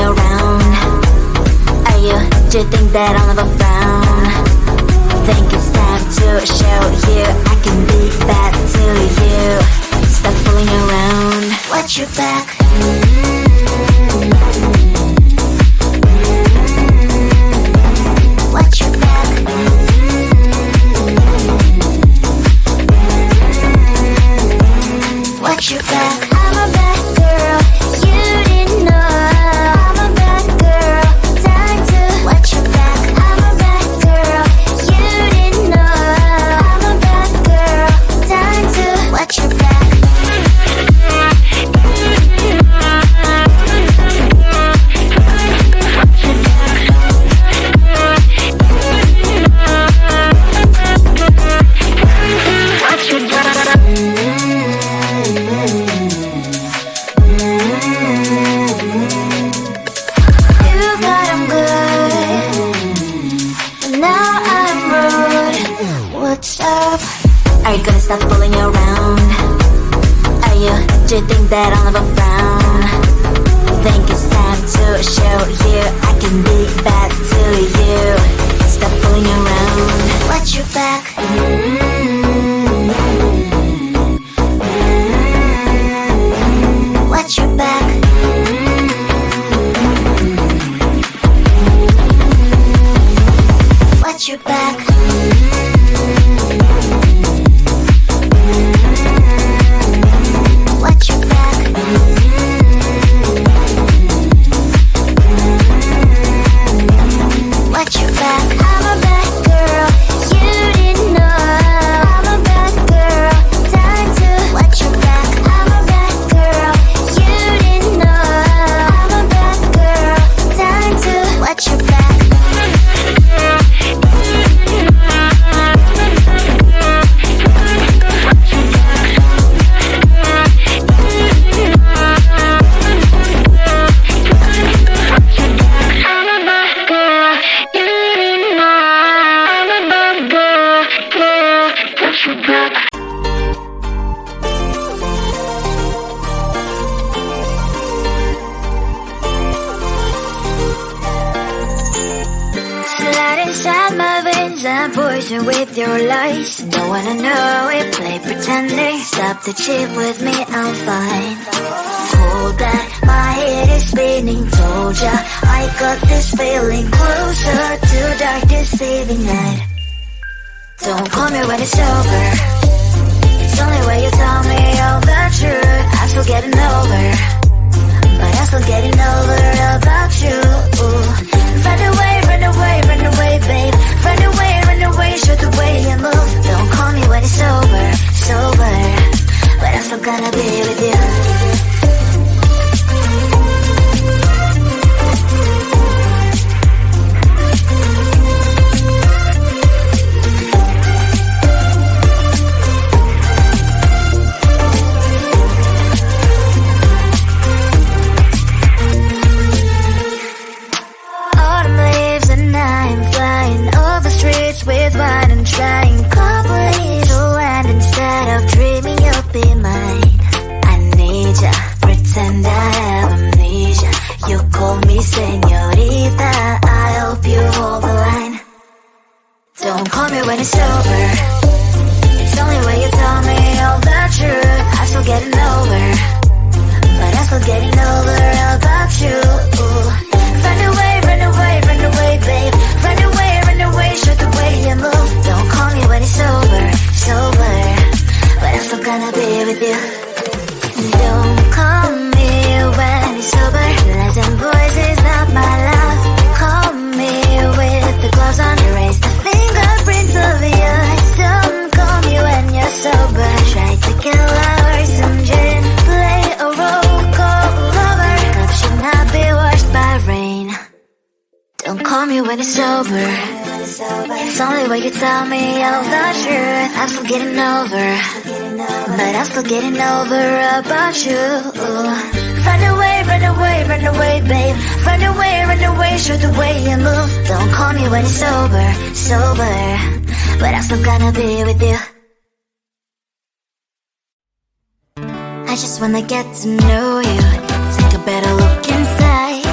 around. Are you, do you think that I'll never frown? Think it's time to show you I can be bad to you. Stop fooling around. Watch your back. Watch your back. Watch your back. I'm a bad girl, you didn't know. I'm a bad girl, time to watch your back. I'm a bad girl, you didn't know. I'm a bad girl, time to watch your back. Are you gonna stop fooling around? Are you, do you think that I'll never frown? Think it's time to show you I can be bad to you. Stop fooling around. Watch your back. Watch your back. Watch your back. Watch your back. Watch your back. I'm a bad girl, you didn't know. I'm a bad girl, time to watch your back. I'm a bad girl, you didn't know. I'm a bad girl, time to watch your back. Inside my veins and poison with your lies. Don't wanna know it, play pretending. Stop the cheat with me, I'm fine. Hold back, my head is spinning. Told ya, I got this feeling. Closer to dark deceiving night. Don't call me when it's over. It's only when you tell me all the truth. I'm still getting over, but I'm still getting over about you. Run away, run away, run away, babe. Run away, show the way you move. Don't call me when it's over, sober, but I'm still gonna be with you. With wine and trying coupling to land instead of dreaming you'll be mine. I need ya, pretend I have amnesia. You call me señorita, I hope you hold the line. Don't call me when it's over. It's only when you tell me all the truth. I'm still getting over, but I'm still getting over about you. Run away, run away, run away, babe. Run away, show the way you move. Don't call me when it's over, sober, but I'm still gonna be with you. Don't call me when it's over. Lies and voices, not my love. Call me with the gloves on. Erase the fingerprints of yours. Don't call me when you're sober. Try to kill hours and gin. Play a role, call lover. Cup should not be washed by rain. Don't call me when it's over. It's only when you tell me all the truth. I'm still getting over, but I'm still getting over about you. Run away, run away, run away, babe. Run away, show the way you move. Don't call me when it's over, sober, but I'm still gonna be with you. I just wanna get to know you. Take a better look inside.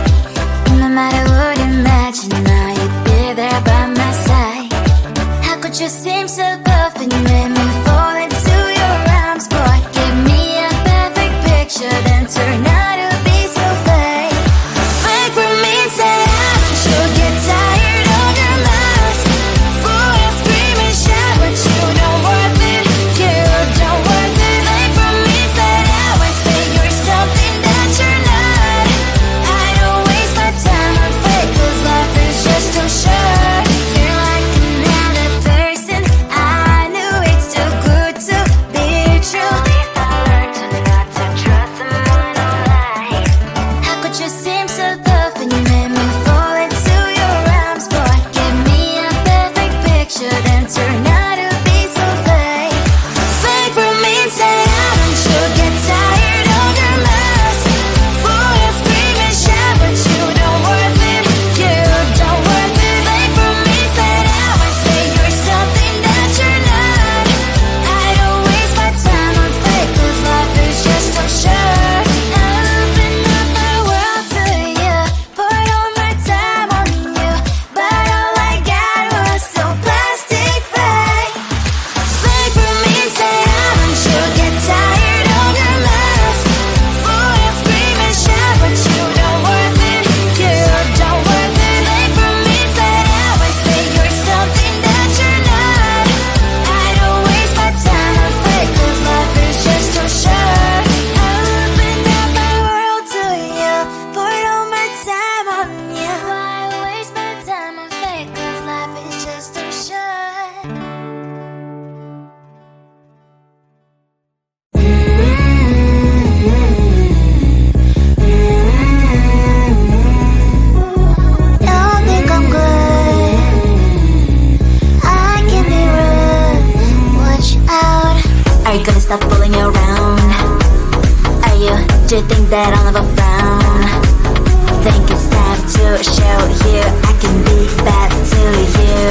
to show you I can be bad to you.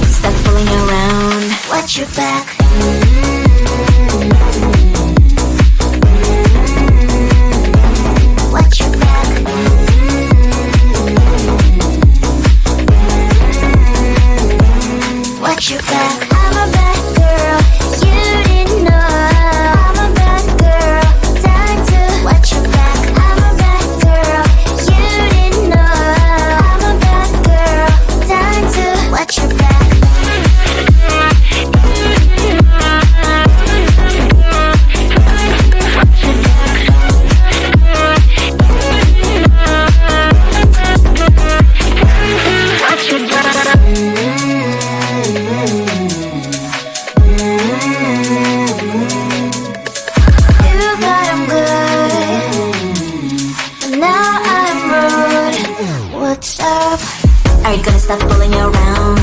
Stop fooling around. Watch your back. Watch your back. Watch your back. I'm a bad girl, you didn't know. I'm a bad girl, time to watch your back. I'm a bad girl, you didn't know. I'm a bad girl, time to watch your back. Are you gonna stop fooling around?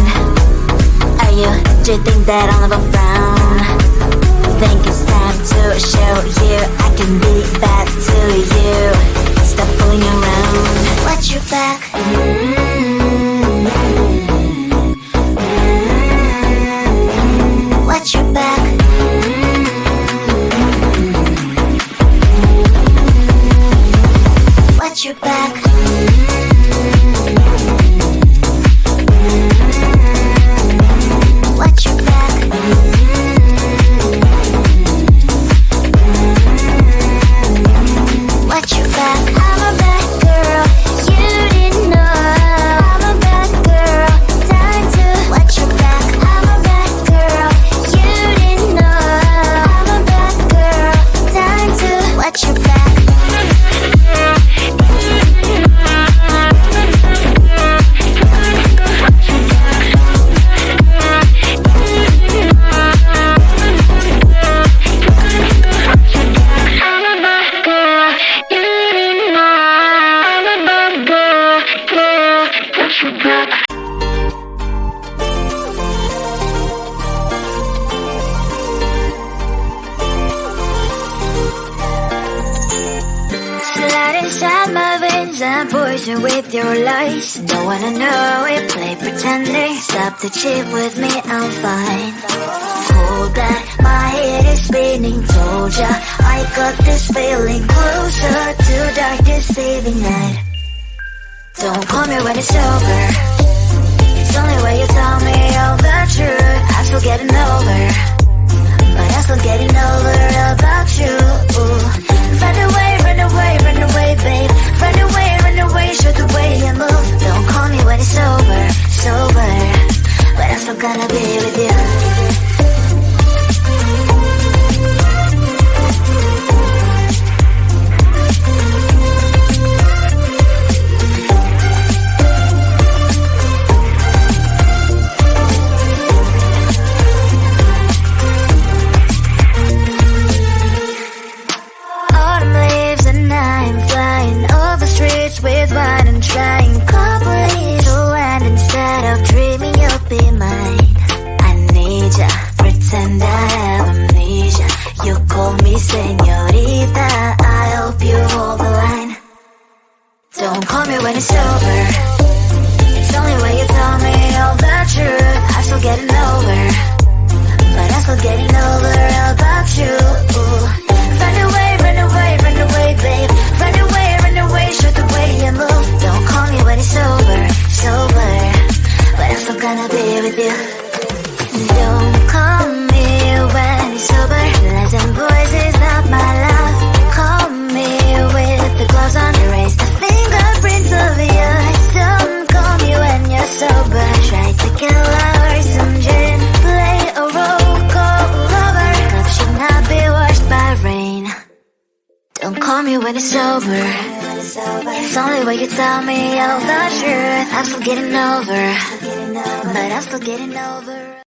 Do you think that I'll never frown? Think it's time to show you I can be bad to you. Stop fooling around. Watch your back. Watch your back. Watch your back. Inside my veins and poison with your lies. Don't wanna know it, play pretending. Stop the cheat with me, I'm fine. Hold that, my head is spinning. Told ya, I got this feeling. Closer to dark deceiving night. Don't call me when it's over. It's only when you tell me all the truth. I'm still getting over, but I'm still getting over about you. Run away, run away, run away, babe. Run away, show the way you move. Don't call me when it's over, sober, but I'm still gonna be with you. With wine and trying complete land instead of dreaming you'll be mine. I need ya, pretend I have amnesia. You call me señorita, I hope you hold the line. Don't call me when it's over. It's only when you tell me all the truth. I'm still getting over, but I'm still getting over about you. Run away, run away, run away, babe. Run away, show the way you move. Don't call me when it's over, sober, but I'm still gonna be with you. Don't call me when it's over. Lies and boys is not my love. Call me with the gloves on. Erase the fingerprints of yours. Don't call me when you're sober. Try to kill our some gin. Play a role called lover. Cup should not be washed by rain. Don't call me when it's over. It's only when you tell me all the truth. I'm still getting over, but I'm still getting over.